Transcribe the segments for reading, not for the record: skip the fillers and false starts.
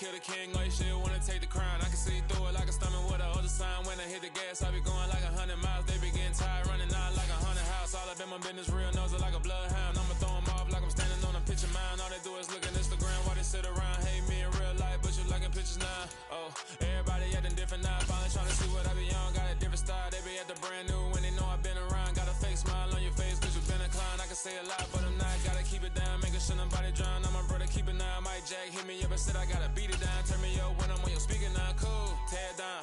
kill the king, like shit, wanna take the crown. I can see through it like a stomach with a other sign. When I hit the gas, I be going like 100 miles. They be getting tired, running out like a haunted house. All up in my business, real nose like a bloodhound. I'ma throw them off like I'm standing on a picture mine. All they do is look at Instagram while they sit around. Hate me in real life, but you liking pictures now. Oh, everybody acting different now. Finally trying to see what I be on. Got a different style, they be at the brand new when they know I've been around. Got a fake smile on your face, cause you been inclined. I can say a lot, but I'm not. Gotta keep it down, making sure nobody drown. I'm my brother, keep it now. Mike Jack hit me up and said I gotta beat it down. Turn me up when I'm on your speaker now. Cool, tear it down,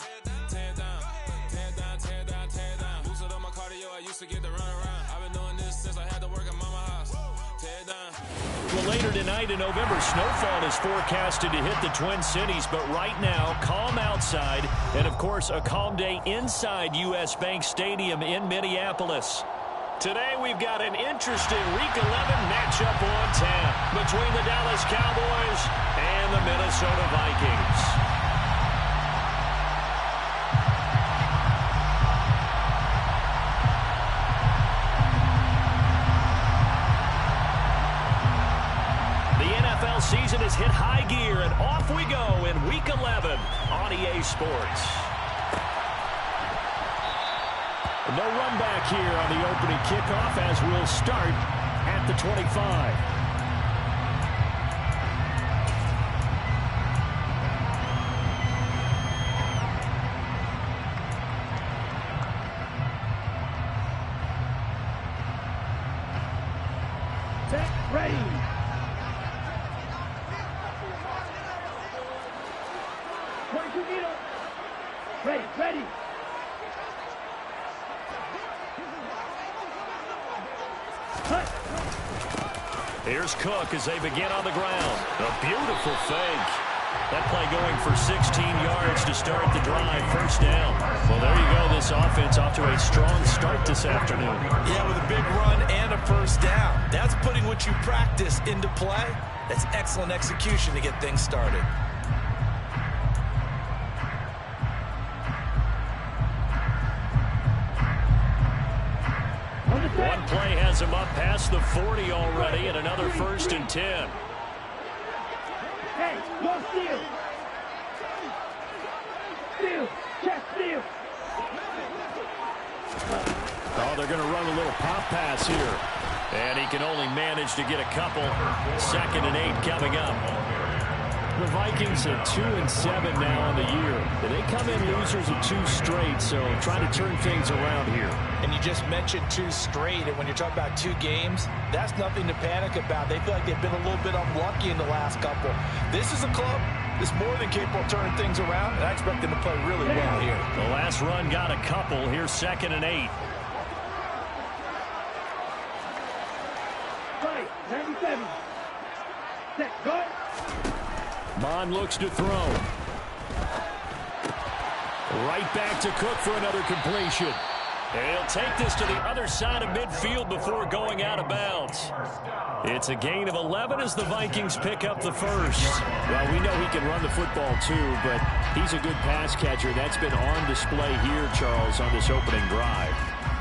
tear it down, tear it down, tear it down, tear it down. Boosted on my cardio, I used to get to run around. I've been doing this since I had to work at mama house. Tear it down. Well, later tonight in November, snowfall is forecasted to hit the Twin Cities, but right now, calm outside, and of course, a calm day inside U.S. Bank Stadium in Minneapolis. Today, we've got an interesting Week 11 matchup on tap between the Dallas Cowboys and the Minnesota Vikings. Season has hit high gear, and off we go in Week 11 on EA Sports. No run back here on the opening kickoff as we'll start at the 25. Set, ready. Ready, ready. Here's Cook as they begin on the ground. A beautiful fake. That play going for 16 yards to start the drive. First down. Well, there you go. This offense off to a strong start this afternoon. Yeah, with a big run and a first down. That's putting what you practice into play. That's excellent execution to get things started. One play has him up past the 40 already, and another 1st and 10. Hey, no steal. Steal, check steal. Oh, they're going to run a little pop pass here. And he can only manage to get a couple. 2nd and 8 coming up. The Vikings are 2-7 now on the year. They come in losers of 2 straight, so trying to turn things around here. And you just mentioned 2 straight, and when you're talking about 2 games, that's nothing to panic about. They feel like they've been a little bit unlucky in the last couple. This is a club that's more than capable of turning things around, and I expect them to play really well here. The last run got a couple. Here's 2nd and 8. Right, 97. Set, go. Mon looks to throw. Right back to Cook for another completion. And he'll take this to the other side of midfield before going out of bounds. It's a gain of 11 as the Vikings pick up the first. Well, we know he can run the football too, but he's a good pass catcher. That's been on display here, Charles, on this opening drive.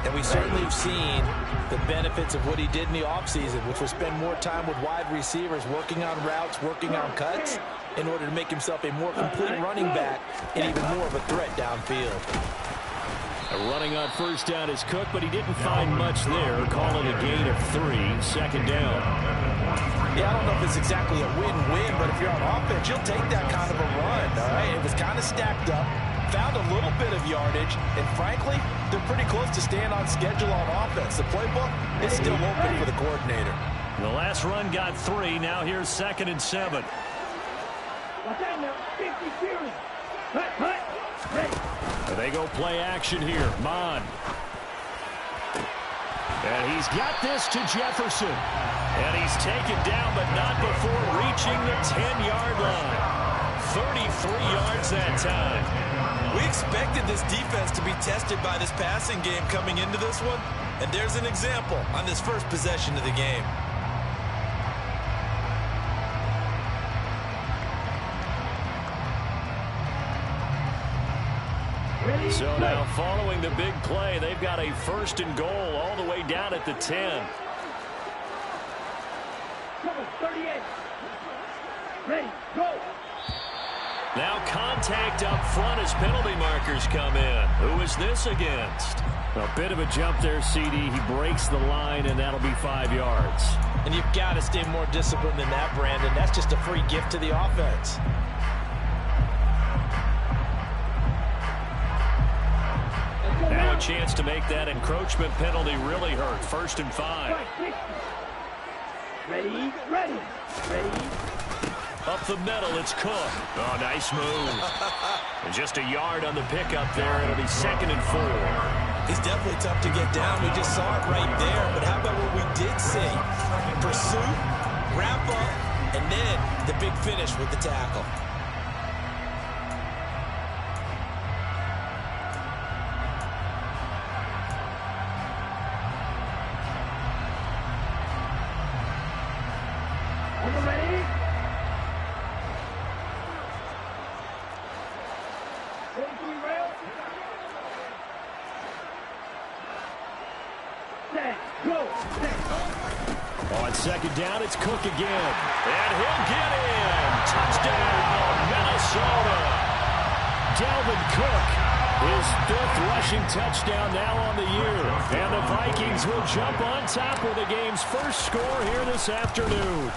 And we certainly have seen the benefits of what he did in the offseason, which was spend more time with wide receivers, working on routes, working on cuts, in order to make himself a more complete running back and even more of a threat downfield. Running on first down is Cook, but he didn't find much there. Call it a gain of 3, 2nd down. Yeah, I don't know if it's exactly a win-win, but if you're on offense, you'll take that kind of a run, all right? It was kind of stacked up, found a little bit of yardage, and frankly, they're pretty close to staying on schedule on offense. The playbook is still open for the coordinator. The last run got 3. Now here's 2nd and 7. Watch out now, 50 series. Hut, ready. They go play action here. Mon. And he's got this to Jefferson. And he's taken down, but not before reaching the 10-yard line. 33 yards that time. We expected this defense to be tested by this passing game coming into this one. And there's an example on this first possession of the game. So now following the big play, they've got a 1st and goal all the way down at the 10. Come on, 38. Ready, go. Now contact up front as penalty markers come in. Who is this against? A bit of a jump there, CD. He breaks the line, and that'll be 5 yards. And you've got to stay more disciplined than that, Brandon. That's just a free gift to the offense. Now a chance to make that encroachment penalty really hurt. 1st and 5. Ready. Up the middle, it's Cook. Oh, nice move. And just a yard on the pickup there. It'll be 2nd and 4. He's definitely tough to get down. We just saw it right there. But how about what we did see? Pursuit, wrap up, and then the big finish with the tackle. On 2nd down, it's Cook again. And he'll get in. Touchdown, Minnesota. Dalvin Cook, his 5th rushing touchdown now on the year. And the Vikings will jump on top with the game's first score here this afternoon.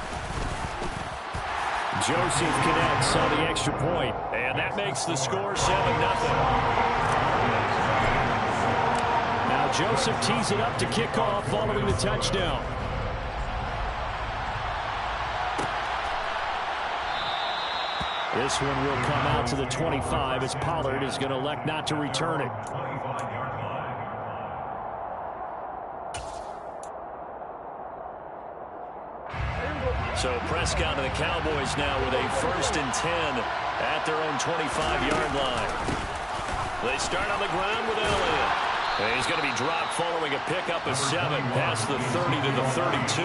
Joseph connects on the extra point, and that makes the score 7-0. Now Joseph tees it up to kick off following the touchdown. This one will come out to the 25 as Pollard is going to elect not to return it. So Prescott and the Cowboys now with a 1st and 10 at their own 25-yard line. They start on the ground with Elliott. And he's going to be dropped following a pickup of 7 past the 30 to the 32.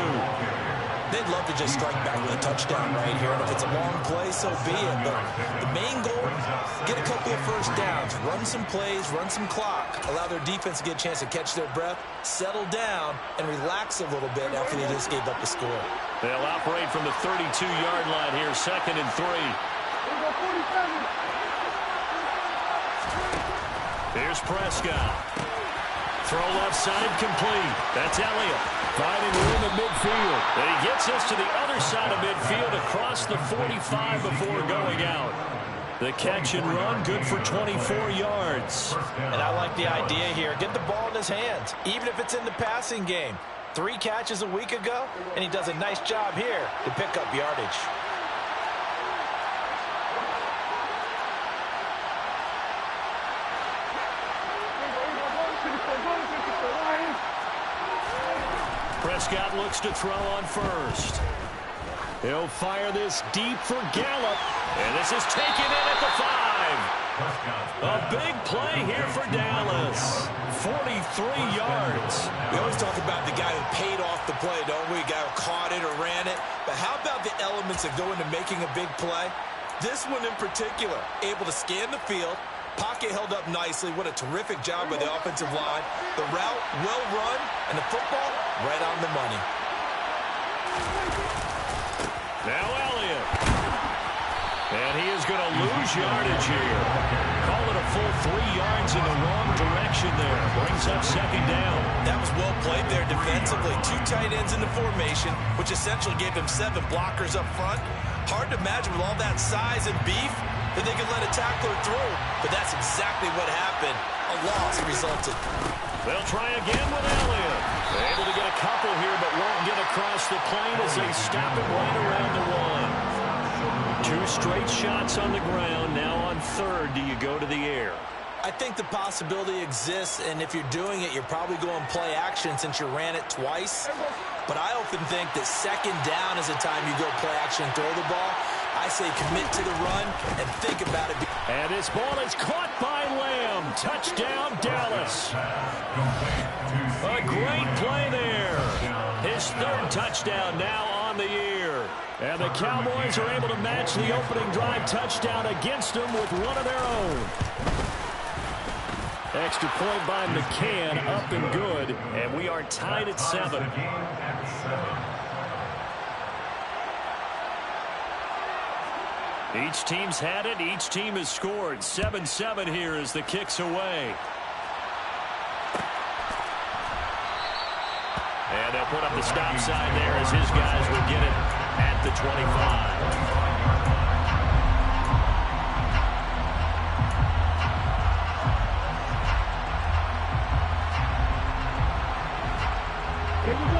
They'd love to just strike back with a touchdown right here. And if it's a long play, so be it. But the main goal, get a couple of first downs, run some plays, run some clock, allow their defense to get a chance to catch their breath, settle down, and relax a little bit after they just gave up the score. They'll operate from the 32-yard line here, 2nd and 3. Here's Prescott. Throw left side complete. That's Elliott. Finding room in midfield. And he gets us to the other side of midfield across the 45 before going out. The catch and run good for 24 yards. And I like the idea here. Get the ball in his hands, even if it's in the passing game. 3 catches a week ago, and he does a nice job here to pick up yardage. Prescott looks to throw on 1st. He'll fire this deep for Gallup. And this is taken in at the 5. A big play here for Dallas. 43 yards. We always talk about the guy who paid off the play, don't we? The guy who caught it or ran it. But how about the elements that go into making a big play? This one in particular, able to scan the field, pocket held up nicely. What a terrific job by the offensive line. The route, well run, and the football, right on the money. Now Elliott. And he is going to lose yardage here. Call it a full 3 yards in the wrong direction there. Brings up 2nd down. That was well played there defensively. 2 tight ends in the formation, which essentially gave them 7 blockers up front. Hard to imagine with all that size and beef that they could let a tackler through. But that's exactly what happened. A loss resulted. They'll try again with Elliott. They're able to get a couple here, but won't get across the plane as they stop it right around the 1. 2 straight shots on the ground. Now on 3rd, do you go to the air? I think the possibility exists, and if you're doing it, you're probably going play action since you ran it twice. But I often think that 2nd down is the time you go play action and throw the ball. I say commit to the run and think about it. And this ball is caught by Lamb. Touchdown, Dallas. A great play there. His 3rd touchdown now on the year. And the Cowboys are able to match the opening drive touchdown against them with one of their own. Extra point by McCann, up and good. And we are tied at 7. Each team's had it. Each team has scored. 7-7 here as the kick's away. And they'll put up the stop sign there as his guys will get it at the 25.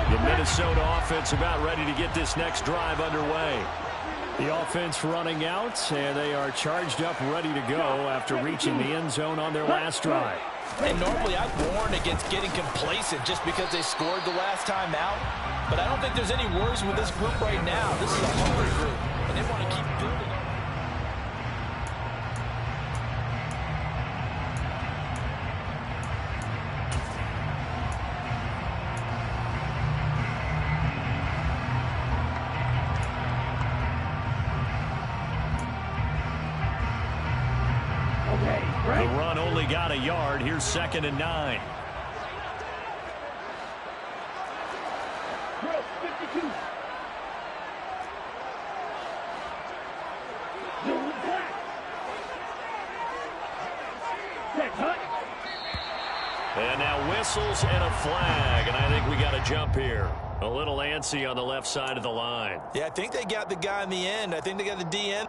The Minnesota offense about ready to get this next drive underway. The offense running out, and they are charged up, ready to go after reaching the end zone on their last drive. And normally I'd warn against getting complacent just because they scored the last time out. But I don't think there's any worries with this group right now. This is a hungry group, and they want to keep building. The run only got a yard. Here's 2nd and 9. And now whistles and a flag, and I think we got a jump here. A little antsy on the left side of the line. Yeah, I think they got the guy in the end. I think they got the DN.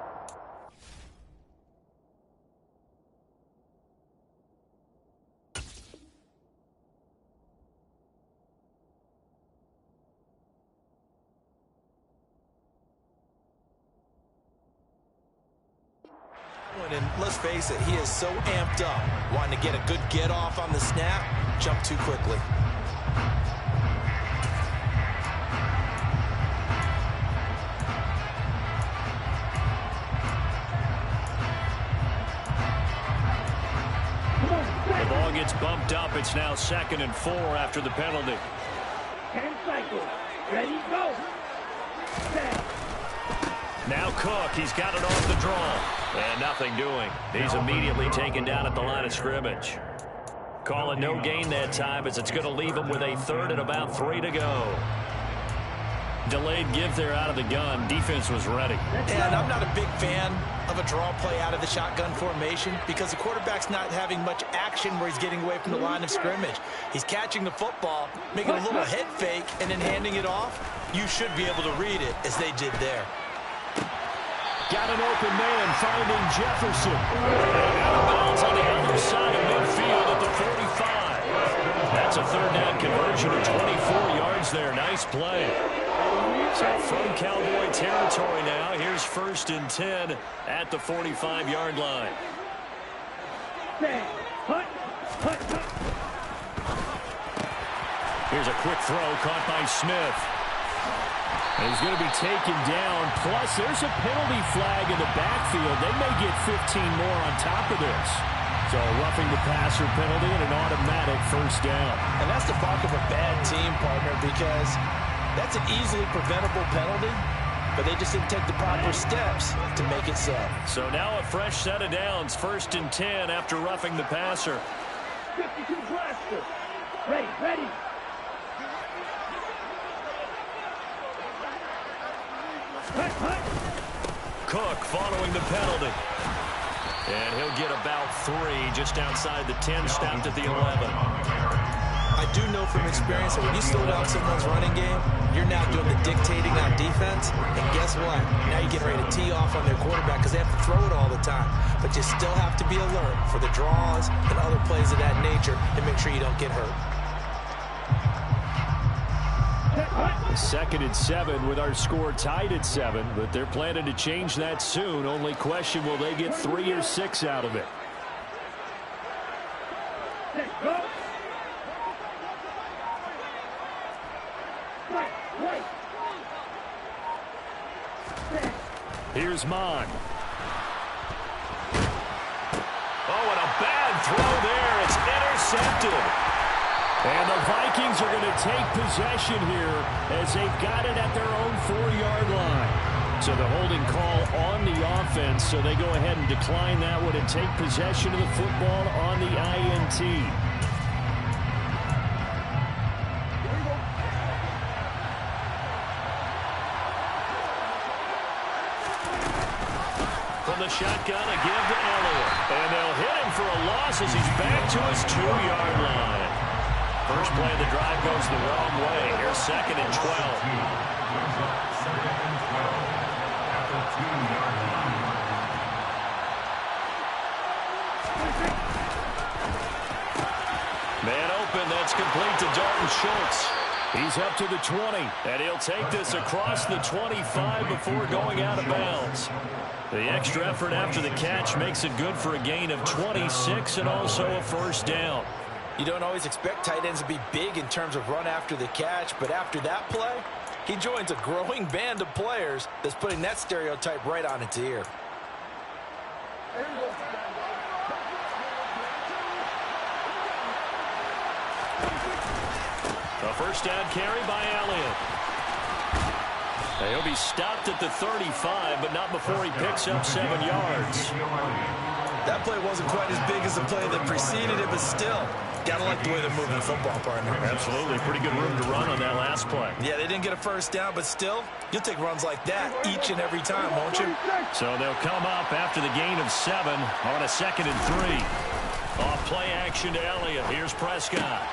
And let's face it, he is so amped up, wanting to get a good get off on the snap, jump too quickly. The ball gets bumped up. It's now 2nd and 4 after the penalty. 10 cycles. Ready, go. Set. Now Cook, he's got it off the draw. And nothing doing. He's immediately taken down at the line of scrimmage. Calling no gain that time as it's going to leave him with a 3rd and about 3 to go. Delayed give there out of the gun. Defense was ready. And I'm not a big fan of a draw play out of the shotgun formation because the quarterback's not having much action where he's getting away from the line of scrimmage. He's catching the football, making a little head fake, and then handing it off. You should be able to read it as they did there. Got an open man finding Jefferson. Out of bounds on the other side of midfield at the 45. That's a 3rd down conversion of 24 yards there. Nice play. So from Cowboy territory now, here's 1st and 10 at the 45-yard line. Here's a quick throw caught by Smith. And he's going to be taken down. Plus, there's a penalty flag in the backfield. They may get 15 more on top of this. So roughing the passer penalty and an automatic 1st down. And that's the mark of a bad team, partner, because that's an easily preventable penalty, but they just didn't take the proper steps to make it so. So now a fresh set of downs. 1st and 10 after roughing the passer. 52 blaster. Ready, ready. Cook following the penalty. And he'll get about 3 just outside the 10, stopped at the 11. I do know from experience that when you slow down someone's running game, you're now doing the dictating on defense. And guess what? Now you're getting ready to tee off on their quarterback because they have to throw it all the time. But you still have to be alert for the draws and other plays of that nature and make sure you don't get hurt. 2nd and 7 with our score tied at 7, but they're planning to change that soon. Only question, will they get 3 or 6 out of it? Here's Mon. Oh, and a bad throw there. It's intercepted. And the Vikings are going to take possession here as they've got it at their own 4-yard line. So the holding call on the offense, so they go ahead and decline that one and take possession of the football on the INT. From the shotgun, a give to Elliott. And they'll hit him for a loss as he's back to his 2-yard line. First play of the drive goes the wrong way. Here's 2nd and 12. Man open, that's complete to Dalton Schultz. He's up to the 20, and he'll take this across the 25 before going out of bounds. The extra effort after the catch makes it good for a gain of 26 and also a first down. You don't always expect tight ends to be big in terms of run after the catch, but after that play, he joins a growing band of players that's putting that stereotype right on its ear. A first down carry by Elliott. He'll be stopped at the 35, but not before he picks up 7 yards. That play wasn't quite as big as the play that preceded it, but still, gotta like the way they're moving the football, partner. Absolutely. Pretty good room to run on that last play. Yeah, they didn't get a first down, but still, you'll take runs like that each and every time, won't you? So they'll come up after the gain of 7 on a 2nd and 3. Off play action to Elliott. Here's Prescott.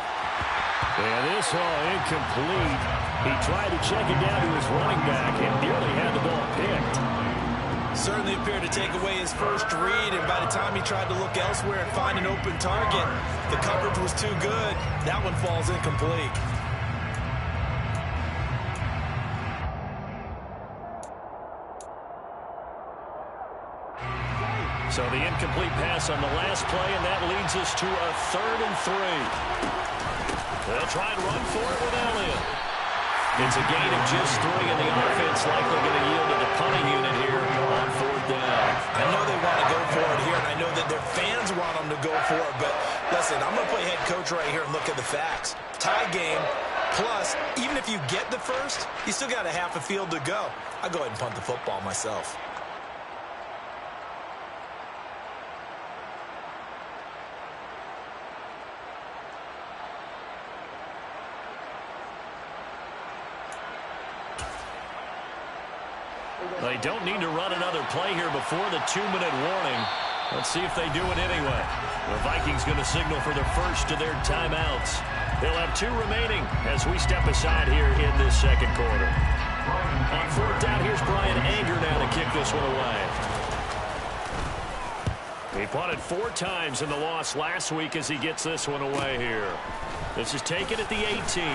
And this all incomplete. He tried to check it down to his running back and nearly had the ball picked. Certainly appeared to take away his first read, and by the time he tried to look elsewhere and find an open target, the coverage was too good. That one falls incomplete. So the incomplete pass on the last play, and that leads us to a 3rd and 3. They'll try and run for it with Elliott. It's a gain of just 3, and the offense likely going to yield to the punting unit here on 4th down. I know they want to go for it here, and I know that their fans want them to go for it, but listen, I'm going to play head coach right here and look at the facts. Tie game, plus, even if you get the first, you still got a half a field to go. I'll go ahead and punt the football myself. They don't need to run another play here before the 2-minute warning. Let's see if they do it anyway. The Vikings going to signal for the first of their timeouts. They'll have 2 remaining as we step aside here in this 2nd quarter. On 4th down, here's Brian Anger now to kick this one away. He punted 4 times in the loss last week as he gets this one away here. This is taken at the 18.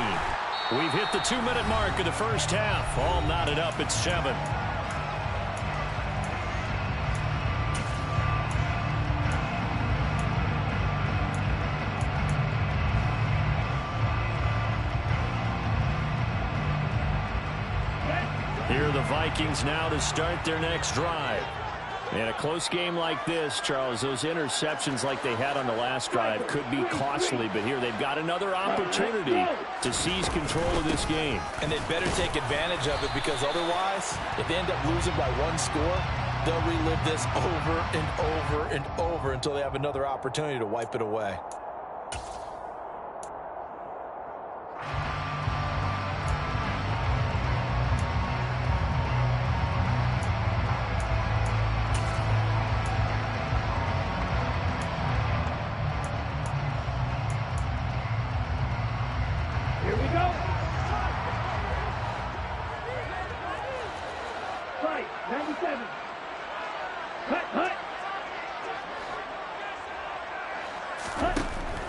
We've hit the 2-minute mark of the first half. All knotted up at 7. Here are the Vikings now to start their next drive. In a close game like this, Charles, those interceptions like they had on the last drive could be costly, but here they've got another opportunity to seize control of this game. And they'd better take advantage of it, because otherwise, if they end up losing by 1 score, they'll relive this over and over and over until they have another opportunity to wipe it away. Here we go. Right, 97. Cut.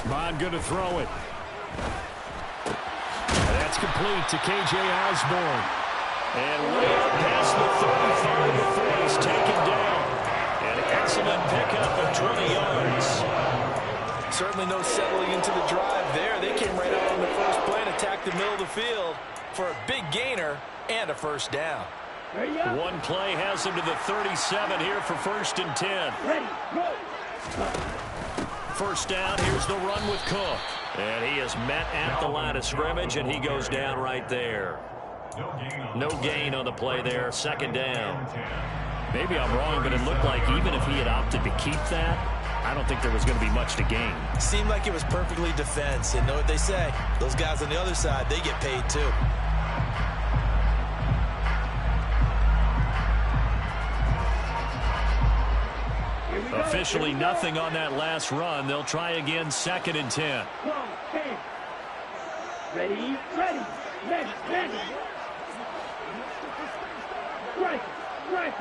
Bond going to throw it. That's complete to K.J. Osborne. And way out past the 35 before he's taken down. An excellent pickup of 20 yards. Certainly no settling into the drive there. They came right out on the first play and attacked the middle of the field for a big gainer and a first down. One play has him to the 37 here for 1st and 10. Ready, go. First down, here's the run with Cook. And he is met at the line of scrimmage, and he goes down right there. No gain on the play there, 2nd down. Maybe I'm wrong, but it looked like even if he had opted to keep that, I don't think there was going to be much to gain. Seemed like it was perfectly defense, and know what they say. Those guys on the other side, they get paid too. officially nothing on that last run. They'll try again, 2nd and 10. Ready, ready, ready, ready. Strike, strike.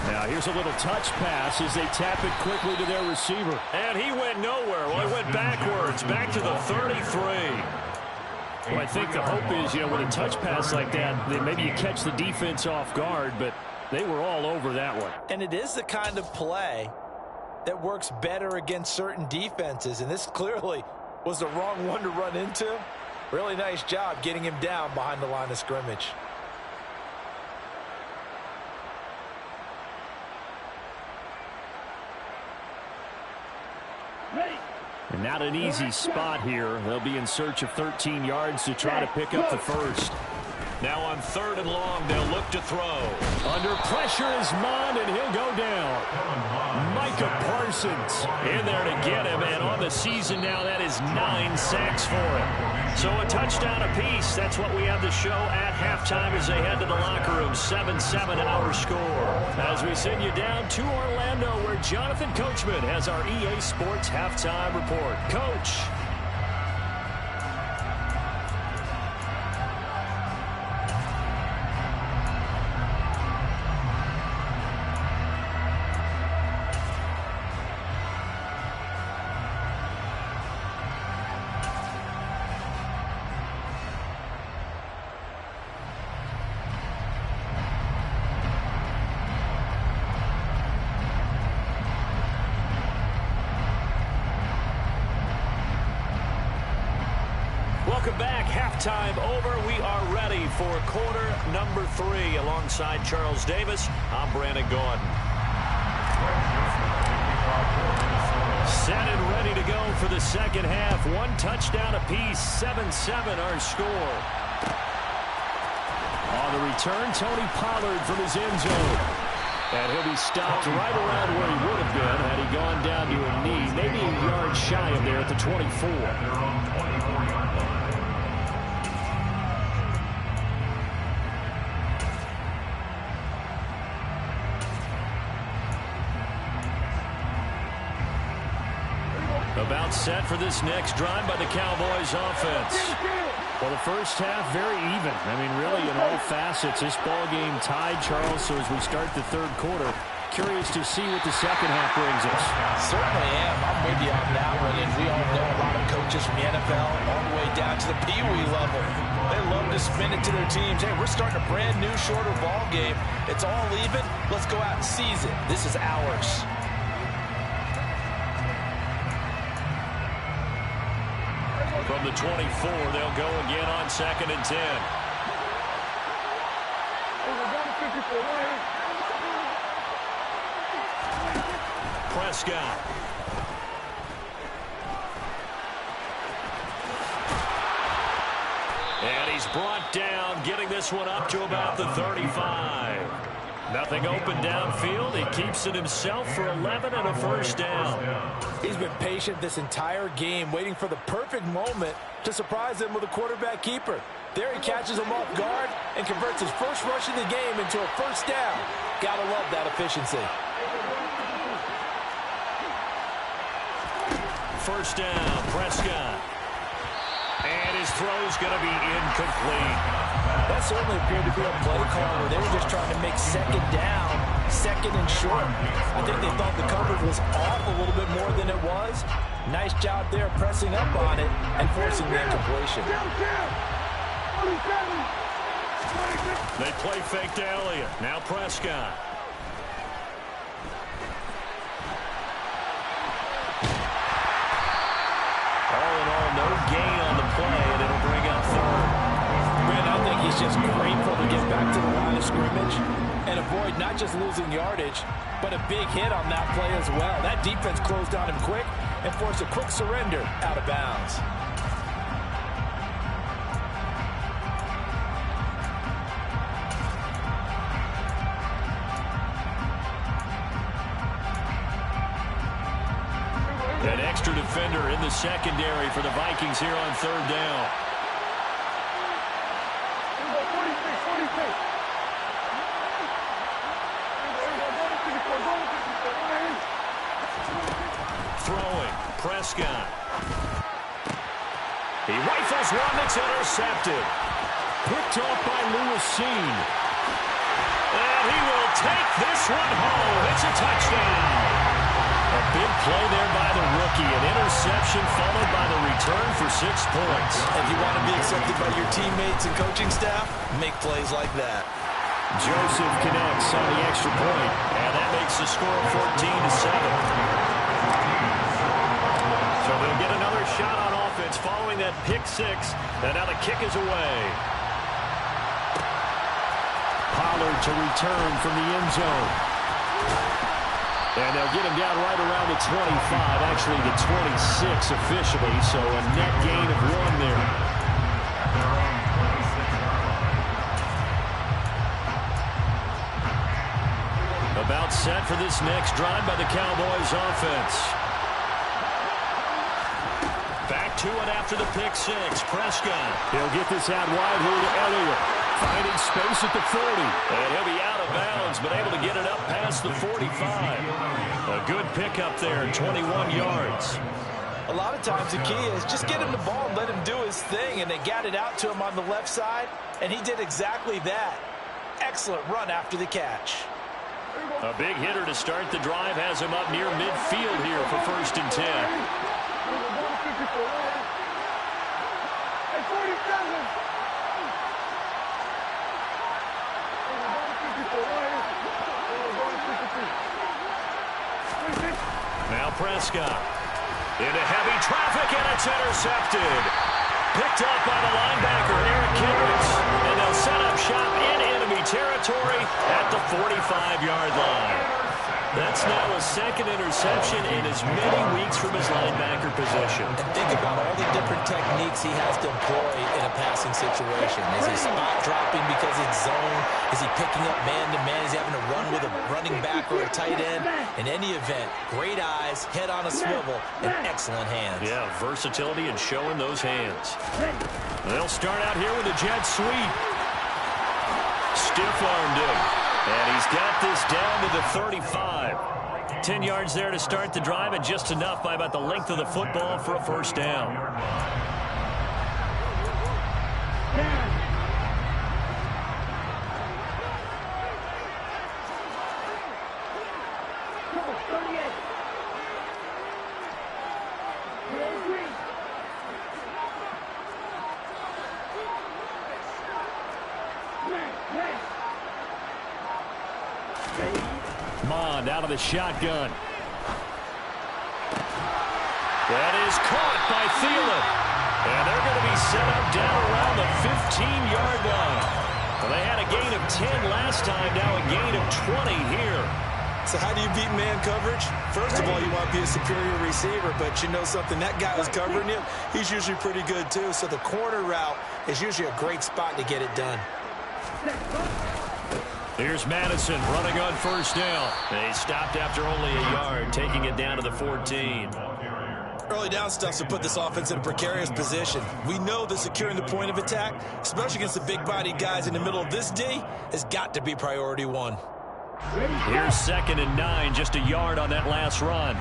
Now here's a little touch pass as they tap it quickly to their receiver. And he went nowhere. Well, he went backwards, back to the 33. Well, I think the hope is, with a touch pass like that, that maybe you catch the defense off guard, but they were all over that one. And it is the kind of play that works better against certain defenses, and this clearly was the wrong one to run into. Really nice job getting him down behind the line of scrimmage. And not an easy spot here. They'll be in search of 13 yards to try to pick up the first. Now on 3rd and long, they'll look to throw. Under pressure is Mond, and he'll go down. Micah Parsons in there to get him, and on the season now, that is 9 sacks for him. So a touchdown apiece. That's what we have to show at halftime as they head to the locker room. 7-7 our score. As we send you down to Orlando, where Jonathan Coachman has our EA Sports halftime report. Coach. Welcome back. Halftime over. We are ready for quarter number 3. Alongside Charles Davis, I'm Brandon Gordon. Set and ready to go for the second half. 1 touchdown apiece. 7-7 our score. On the return, Tony Pollard from his end zone. And he'll be stopped right around where he would have been had he gone down to a knee. Maybe a yard shy of there at the 24. About set for this next drive by the Cowboys offense. Well, the first half, very even. I mean, really, in all facets, this ball game tied, Charles. So as we start the 3rd quarter, curious to see what the second half brings us. Certainly am. I'm with you on that one. And we all know a lot of coaches from the NFL all the way down to the Pee Wee level. They love to spin it to their teams. Hey, we're starting a brand new, shorter ball game. It's all even. Let's go out and seize it. This is ours. From the 24, they'll go again on 2nd and 10. Prescott. And he's brought down, getting this one up to about the 35. Nothing open downfield. He keeps it himself for 11 and a first down. He's been patient this entire game, waiting for the perfect moment to surprise them with a quarterback keeper. There he catches him off guard and converts his first rush of the game into a first down. Gotta love that efficiency. First down, Prescott. And his throw's going to be incomplete. That certainly appeared to be a play call where they were just trying to make 2nd down, 2nd and short. I think they thought the coverage was off a little bit more than it was. Nice job there pressing up on it and forcing the incompletion. They play fake to Elliott. Now Prescott. All in all, no gain on the play, and it'll bring up 3rd. Man, I think he's just grateful to get back to the line of scrimmage and avoid not just losing yardage, but a big hit on that play as well. That defense closed on him quick and forced a quick surrender out of bounds. An extra defender in the secondary for the Vikings here on 3rd down. He rifles one that's intercepted. Picked off by Lewisine. And he will take this one home. It's a touchdown. A big play there by the rookie. An interception followed by the return for 6 points. If you want to be accepted by your teammates and coaching staff, make plays like that. Joseph connects on the extra point, and that makes the score 14-7. So they'll get another shot on offense following that pick 6, and now the kick is away. Pollard to return from the end zone. And they'll get him down right around the 25, actually the 26 officially, so a net gain of 1 there. About set for this next drive by the Cowboys offense. Back to it after the pick 6. Prescott. He'll get this out wide here to Elliott. Finding space at the 40. And he'll be out of bounds, but able to get it up past the 45. A good pickup there, 21 yards. A lot of times the key is just get him the ball and let him do his thing, and they got it out to him on the left side, and he did exactly that. Excellent run after the catch. A big hitter to start the drive has him up near midfield here for 1st and 10. Now Prescott into heavy traffic, and it's intercepted. Picked up by the linebacker, Eric Kendricks, and they'll set up shop in enemy territory at the 45-yard line. That's now a 2nd interception in as many weeks from his linebacker position. And think about all the different techniques he has to employ in a passing situation. Is he spot dropping because it's zone? Is he picking up man-to-man? Is he having to run with a running back or a tight end? In any event, great eyes, head on a swivel, and excellent hands. Yeah, versatility and showing those hands. They'll start out here with a jet sweep. Stiff-armed him. And he's got this down to the 35. 10 yards there to start the drive, and just enough by about the length of the football for a 1st down. Mond out of the shotgun. That is caught by Thielen. And they're going to be set up down around the 15-yard line. Well, they had a gain of 10 last time, now a gain of 20 here. So how do you beat man coverage? First of all, you want to be a superior receiver, but you know something, that guy who's covering you, he's usually pretty good too. So the corner route is usually a great spot to get it done. Here's Madison running on 1st down. They stopped after only a yard, taking it down to the 14. Early down stuffs to put this offense in a precarious position. We know that securing the point of attack, especially against the big-bodied guys in the middle of this D, has got to be priority 1. Here's 2nd and 9, just a yard on that last run.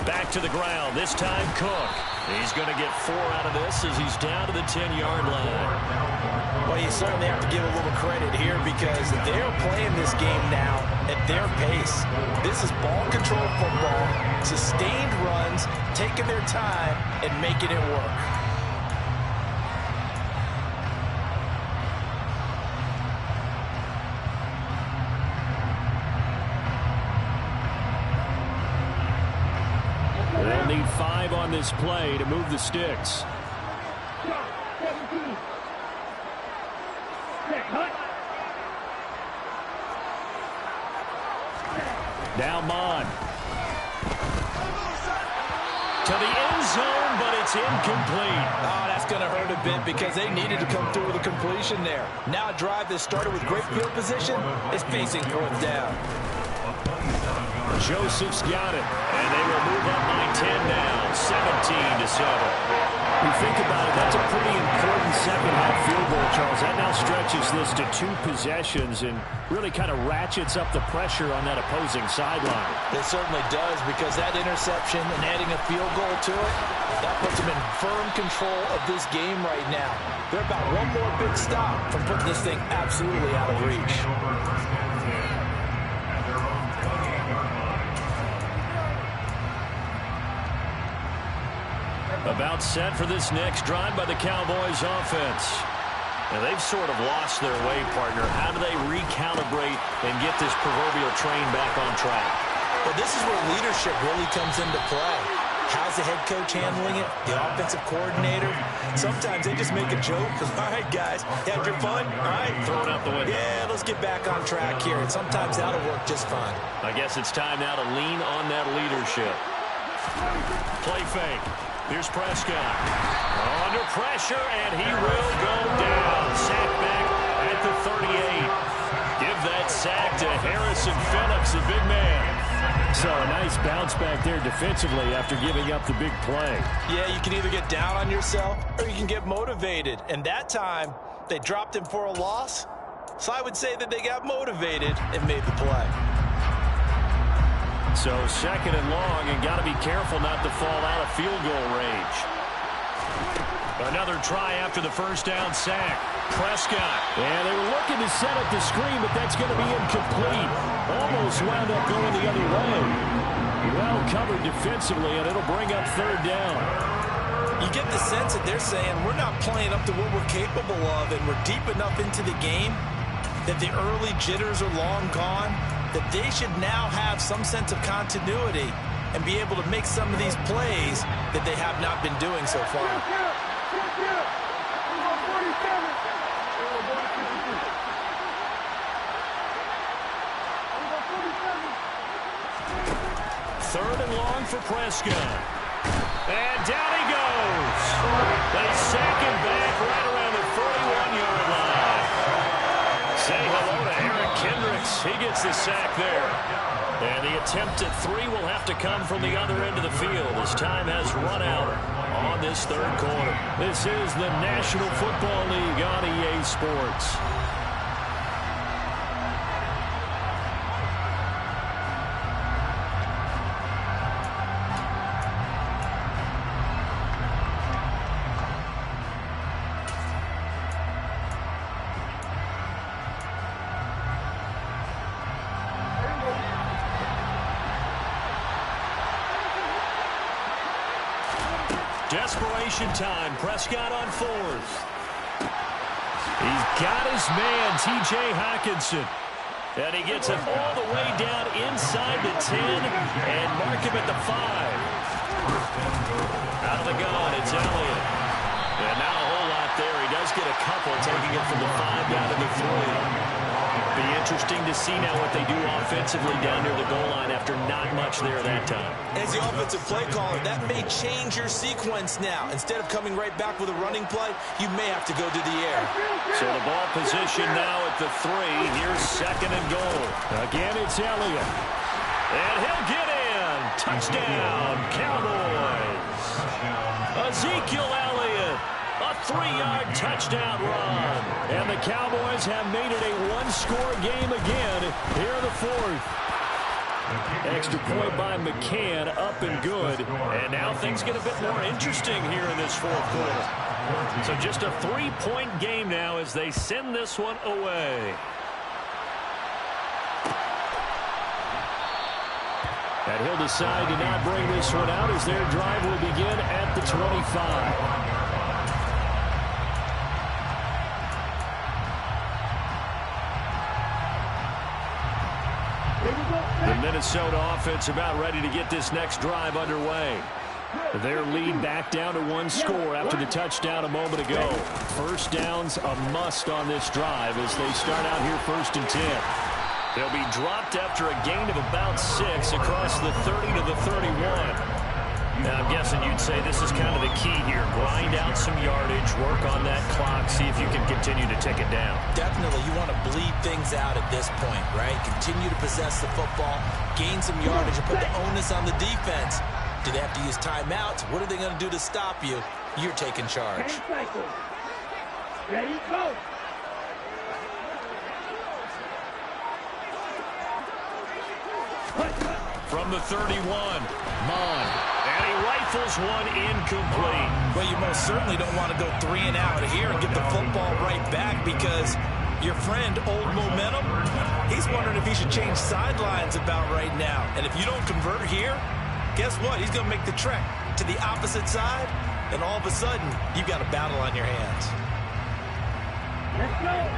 Back to the ground, this time Cook. He's going to get 4 out of this as he's down to the 10-yard line. Well, you certainly have to give a little credit here because they're playing this game now at their pace. This is ball control football, sustained runs, taking their time and making it work. They'll need 5 on this play to move the sticks. Now Mond. To the end zone, but it's incomplete. Oh, that's going to hurt a bit because they needed to come through with a completion there. Now a drive that started with great field position is facing 4th down. Joseph's got it, and they will move up by 10 now, 17-7. You think about it, that's a pretty important second-half field goal, Charles. That now stretches this to 2 possessions and really kind of ratchets up the pressure on that opposing sideline. It certainly does, because that interception and adding a field goal to it, that puts them in firm control of this game right now. They're about one more big stop from putting this thing absolutely out of reach. About set for this next drive by the Cowboys offense. And they've sort of lost their way, partner. How do they recalibrate and get this proverbial train back on track? Well, this is where leadership really comes into play. How's the head coach handling it? The offensive coordinator? Sometimes they just make a joke. All right, guys, you had your fun? All right. Throw it out the window. Yeah, let's get back on track here. And sometimes that'll work just fine. I guess it's time now to lean on that leadership. Play fake. Here's Prescott. Under pressure, and he will go down. Sack back at the 38. Give that sack to Harrison Phillips, the big man. So a nice bounce back there defensively after giving up the big play. Yeah, you can either get down on yourself or you can get motivated. And that time, they dropped him for a loss. So I would say that they got motivated and made the play. So second and long, and got to be careful not to fall out of field goal range. Another try after the first down sack. Prescott. And they were looking to set up the screen, but that's going to be incomplete. Almost wound up going the other way. Well covered defensively, and it'll bring up third down. You get the sense that they're saying we're not playing up to what we're capable of, and we're deep enough into the game that the early jitters are long gone, that they should now have some sense of continuity and be able to make some of these plays that they have not been doing so far. Third and long for Prescott. And down he goes. They sack him back right around the 41-yard line. Say hello to Eric Kendricks. He gets the sack there. And the attempt at 3 will have to come from the other end of the field as time has run out on this third quarter. This is the National Football League on EA Sports. Desperation time. Prescott on 4th. He's got his man, T.J. Hockenson. And he gets it all the way down inside the 10 and mark him at the 5. Out of the gun, it's Elliott. And now a whole lot there. He does get a couple, taking it from the 5 down to the 3. Be interesting to see now what they do offensively down near the goal line after not much there that time. As the offensive play caller, that may change your sequence now. Instead of coming right back with a running play, you may have to go to the air. So the ball position now at the 3. Here's second and goal. Again, it's Elliott. And he'll get in. Touchdown, Cowboys. Ezekiel Elliott. A 3-yard touchdown run. And the Cowboys have made it a one-score game again here in the 4th. Extra point by McCann, up and good. And now things get a bit more interesting here in this 4th quarter. So just a 3-point game now as they send this one away. And he'll decide to not bring this one out as their drive will begin at the 25. The Minnesota offense about ready to get this next drive underway. Their lead back down to 1 score after the touchdown a moment ago. First down's a must on this drive as they start out here 1st and 10. They'll be dropped after a gain of about 6 across the 30 to the 31. Now, I'm guessing you'd say this is kind of the key here. Grind out some yardage, work on that clock, see if you can continue to tick it down. Definitely, you want to bleed things out at this point, right? Continue to possess the football, gain some yardage, and put the onus on the defense. Do they have to use timeouts? What are they going to do to stop you? you're taking charge. 10 seconds. Ready, go. From the 31, Mon. And he rifles one incomplete. Well, you most certainly don't want to go 3 and out here and get the football right back because your friend, Old Momentum, he's wondering if he should change sidelines about right now. And if you don't convert here, guess what? He's going to make the trek to the opposite side, and all of a sudden, you've got a battle on your hands.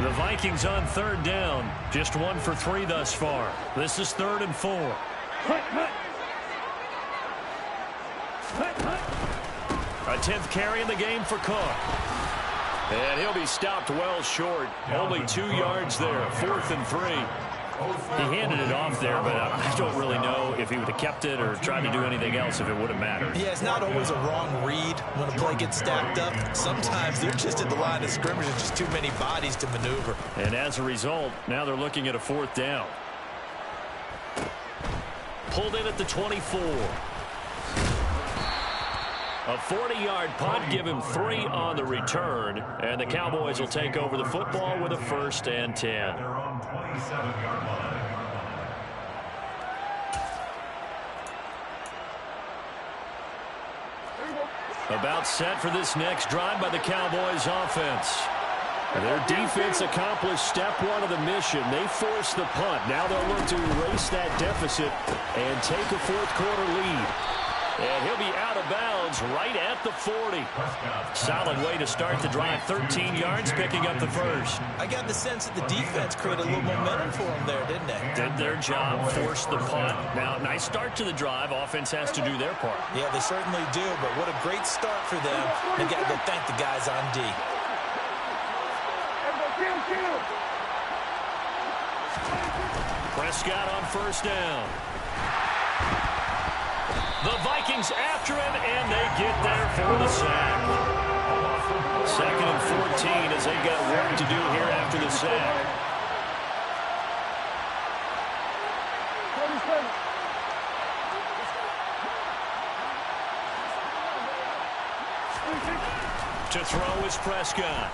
The Vikings on 3rd down. Just 1 for 3 thus far. This is 3rd and 4. A 10th carry in the game for Cook. And he'll be stopped well short. Only 2 yards there. 4th and 3. He handed it off there, but I don't really know if he would have kept it or tried to do anything else if it would have mattered. Yeah, it's not always a wrong read when a play gets stacked up. Sometimes they're just at the line of scrimmage and just too many bodies to maneuver. And as a result, now they're looking at a 4th down. Pulled in at the 24. A 40-yard punt, give him 3 on the return, and the Cowboys will take over the football with a 1st and 10. They're on 27-yard line. About set for this next drive by the Cowboys offense. Their defense accomplished step 1 of the mission. They forced the punt. Now they'll look to erase that deficit and take a 4th quarter lead. And he'll be out of bounds right at the 40. Solid way to start the drive. 13 yards, picking up the 1st. I got the sense that the defense created a little momentum for them there, didn't they? Did their job, forced the punt. Now, nice start to the drive. Offense has to do their part. Yeah, they certainly do, but what a great start for them. They got to go thank the guys on D. Prescott on 1st down. The Vikings after him, and they get there for the sack. 2nd and 14 as they got work to do here after the sack. To throw is Prescott.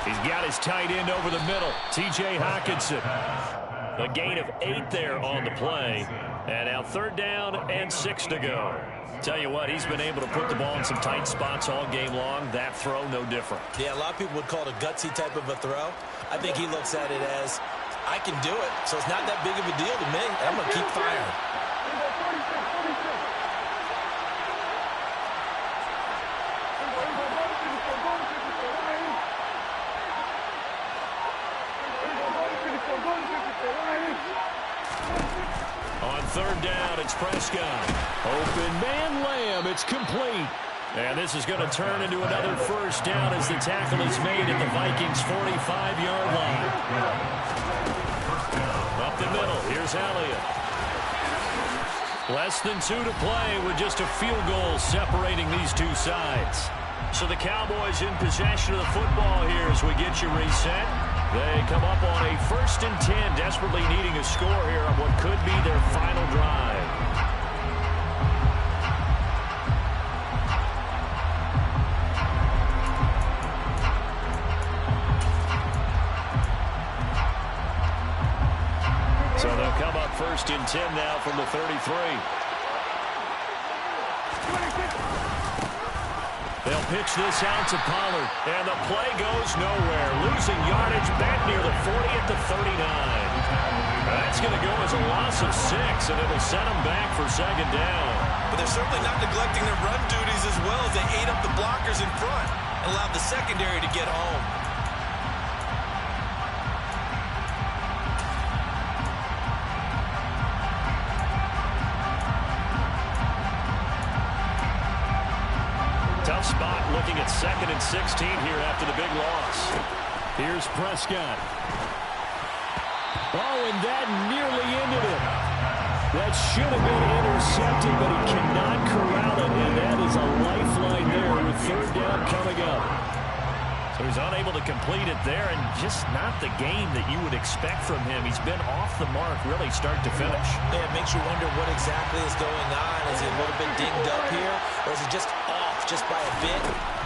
He's got his tight end over the middle, T.J. Hockenson. A gain of 8 there on the play. And now 3rd down and 6 to go. Tell you what, he's been able to put the ball in some tight spots all game long. That throw, no different. Yeah, a lot of people would call it a gutsy type of a throw. I think he looks at it as, I can do it, so it's not that big of a deal to me, and I'm going to keep firing. On 3rd down, it's Prescott. Open man, Lamb. It's complete. And this is going to turn into another 1st down as the tackle is made at the Vikings' 45-yard line. Up the middle, here's Elliott. Less than 2 to play with just a field goal separating these two sides. So the Cowboys in possession of the football here as we get you reset. They come up on a 1st and 10, desperately needing a score here on what could be their final drive. So they'll come up 1st and 10 now from the 33. They'll pitch this out to Pollard, and the play goes nowhere. Losing yardage back near the 40 at the 39. That's going to go as a loss of 6, and it'll set them back for 2nd down. But they're certainly not neglecting their run duties as well as they ate up the blockers in front and allowed the secondary to get home. Tough spot looking at 2nd and 16 here after the big loss. Here's Prescott. Oh, and that nearly ended it. That should have been intercepted, but he cannot corral it, and that is a lifeline there with 3rd down coming up. So he's unable to complete it there, and just not the game that you would expect from him. He's been off the mark really start to finish. Yeah, it makes you wonder what exactly is going on. Is he a little bit dinged up here, or is he just off off just by a bit.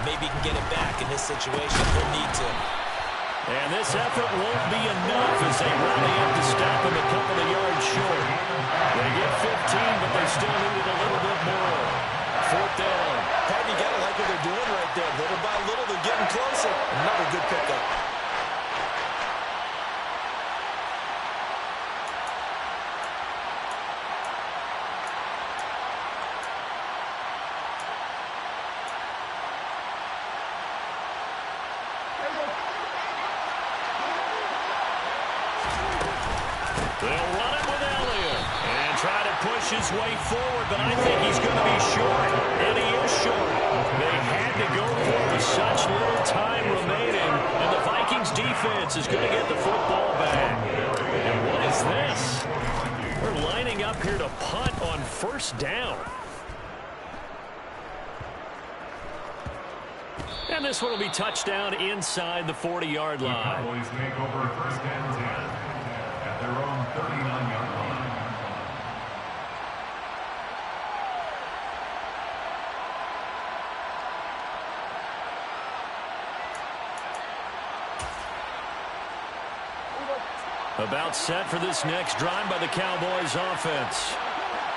Maybe he can get it back in this situation. He'll need to. And this effort won't be enough as they rally up to stop him a couple of yards short. They get 15, but they still needed a little bit more. Fourth down. You got to like what they're doing right there. Little by little, they're getting closer. Another good pickup. They'll run it with Elliott and try to push his way forward, but I think he's going to be short, and he is short. They had to go for it with such little time remaining, and the Vikings defense is going to get the football back. And what is this? We're lining up here to punt on first down. And this one will be touchdown inside the 40-yard line. The Cowboys take over first and 10 at their own 39-yard line. About set for this next drive by the Cowboys offense.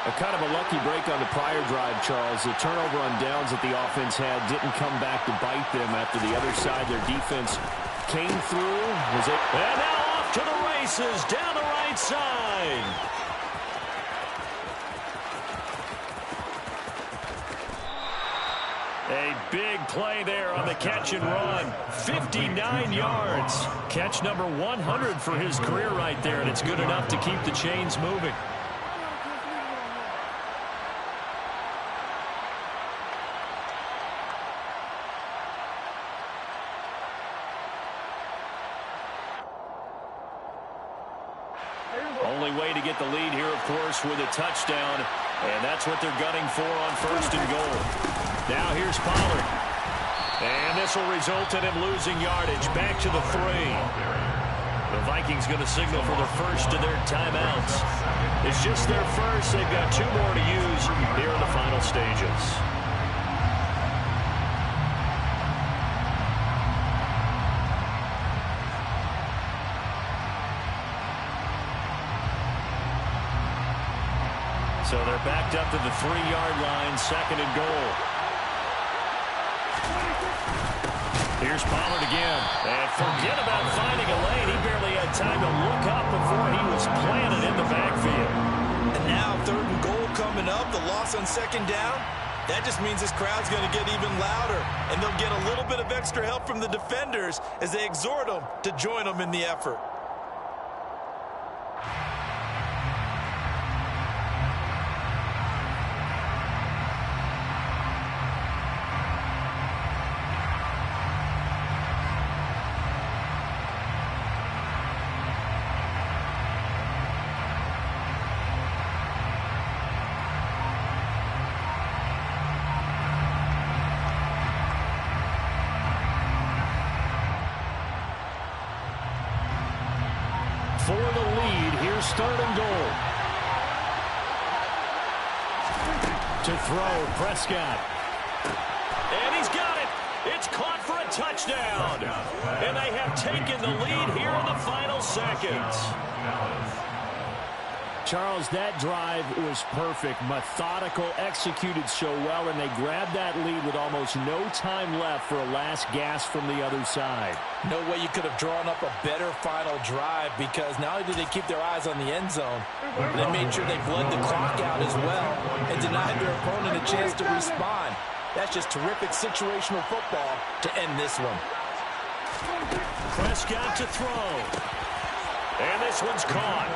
A kind of a lucky break on the prior drive, Charles. The turnover on downs that the offense had didn't come back to bite them after the other side. Their defense came through. And now off to the races down the right side. A big play there on the catch and run. 59 yards. Catch number 100 for his career right there, and it's good enough to keep the chains moving. Only way to get the lead here, of course, with a touchdown, and that's what they're gunning for on first and goal. Now here's Pollard, and this will result in him losing yardage. Back to the 3. The Vikings going to signal for the first of their timeouts. It's just their first. They've got 2 more to use here in the final stages. So they're backed up to the 3-yard line, second and goal. Here's Pollard again. And forget about finding a lane. He barely had time to look up before he was planted in the backfield. And now third and goal coming up. The loss on second down. That just means this crowd's going to get even louder. And they'll get a little bit of extra help from the defenders as they exhort them to join them in the effort. For the lead, here's third and goal. To throw, Prescott. And he's got it. It's caught for a touchdown. And they have taken the lead here in the final seconds. Charles, that drive was perfect, methodical, executed so well, and they grabbed that lead with almost no time left for a last gasp from the other side. No way you could have drawn up a better final drive, because not only did they keep their eyes on the end zone, they made sure they bled the clock out as well and denied their opponent a chance to respond. That's just terrific situational football to end this one. Prescott to throw. And this one's caught.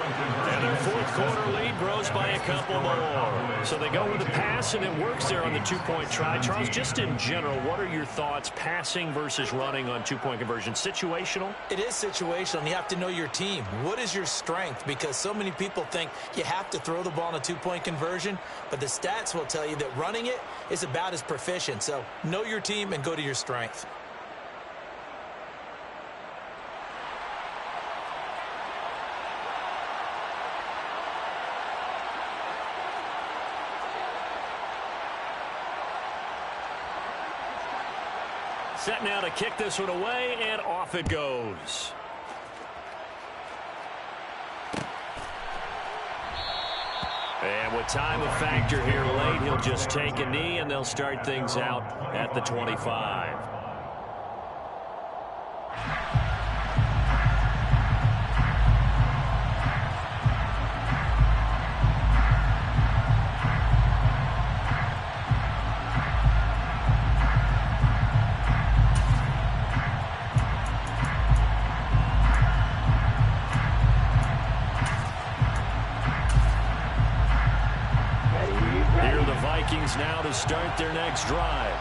And their fourth quarter lead grows by a couple more. So they go with the pass, and it works there on the 2-point try. Charles, just in general, what are your thoughts passing versus running on 2-point conversion? Situational? It is situational, and you have to know your team. What is your strength? Because so many people think you have to throw the ball in a 2-point conversion, but the stats will tell you that running it is about as proficient. So know your team and go to your strength. Set now to kick this one away, and off it goes. And with time a factor here late, he'll just take a knee, and they'll start things out at the 25. Vikings now to start their next drive.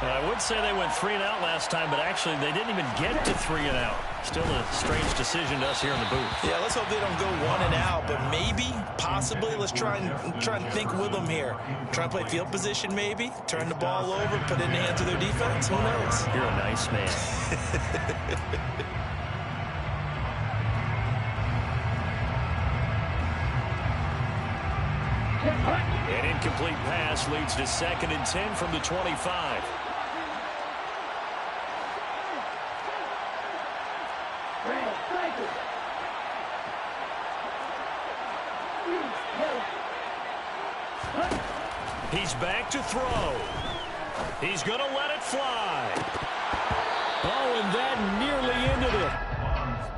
I would say they went 3 and out last time, but actually they didn't even get to 3 and out. Still a strange decision to us here in the booth. Yeah, let's hope they don't go 1 and out, but maybe, possibly, let's try and think with them here. Try and play field position maybe, turn the ball over, put it in the hands of their defense. Who knows? You're a nice man. An incomplete pass leads to 2nd and 10 from the 25. He's back to throw. He's going to let it fly. Oh, and that nearly ended it.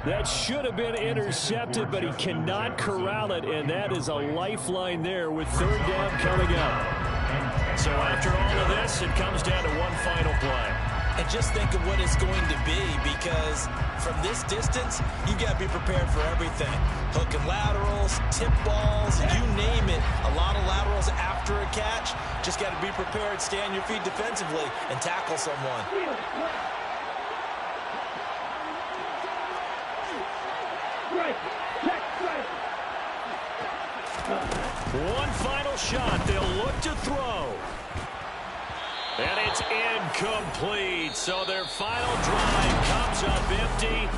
That should have been intercepted, but he cannot corral it, and that is a lifeline there with 3rd down coming up. So after all of this, it comes down to one final play. And just think of what it's going to be, because from this distance, you've got to be prepared for everything. Hook and laterals, tip balls, you name it. A lot of laterals after a catch. Just got to be prepared, stay on your feet defensively, and tackle someone. One final shot. They'll look to throw. And it's incomplete. So their final drive comes up empty.